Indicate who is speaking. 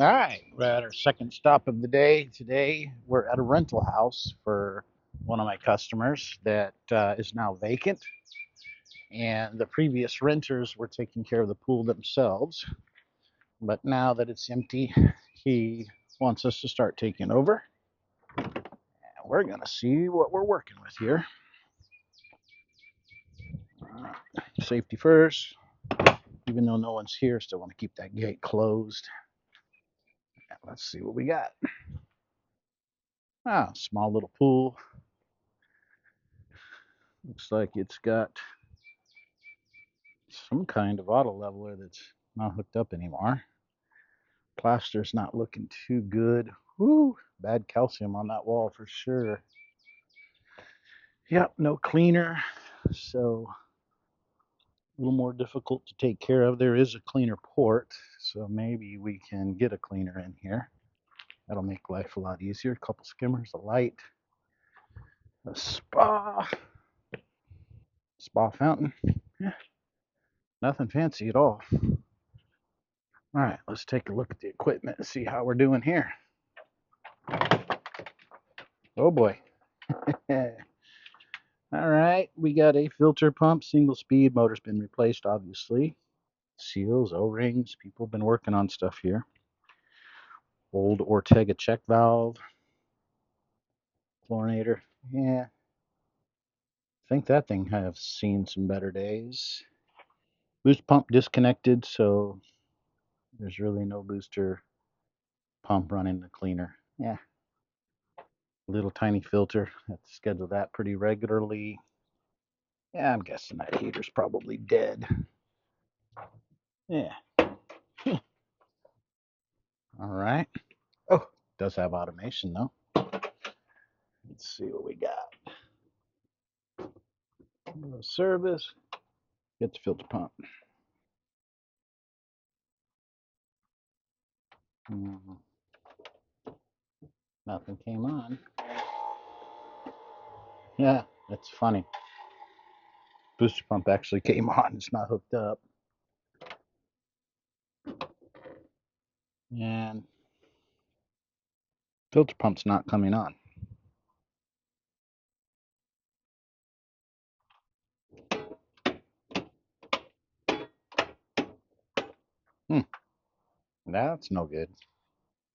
Speaker 1: All right, we're at our second stop of the day. Today, we're at a rental house for one of my customers that is now vacant. And the previous renters were taking care of the pool themselves. But now that it's empty, he wants us to start taking over. And we're going to see what we're working with here. Safety first. Even though no one's here, still want to keep that gate closed. Let's see what we got. Small little pool. Looks like it's got some kind of auto leveler that's not hooked up anymore. Plaster's not looking too good. Woo, bad calcium on that wall for sure. Yep, no cleaner, so a little more difficult to take care of. There is a cleaner port, so maybe we can get a cleaner in here. That'll make life a lot easier. A couple skimmers, a light, a spa fountain. Yeah, nothing fancy at all. All right, let's take a look at the equipment and see how we're doing here. Oh boy. All right, we got a filter pump, single speed, motor's been replaced, obviously. Seals, O-rings, people have been working on stuff here. Old Ortega check valve, chlorinator. Yeah, I think that thing has seen some better days. Boost pump disconnected, so there's really no booster pump running the cleaner. Yeah, little tiny filter. Have to schedule that pretty regularly. Yeah, I'm guessing that heater's probably dead. Yeah. All right. Oh, does have automation though. Let's see what we got. Service. Get the filter pump. Mm, nothing came on. Yeah, that's funny. Booster pump actually came on. It's not hooked up. And filter pump's not coming on. Hmm, that's no good.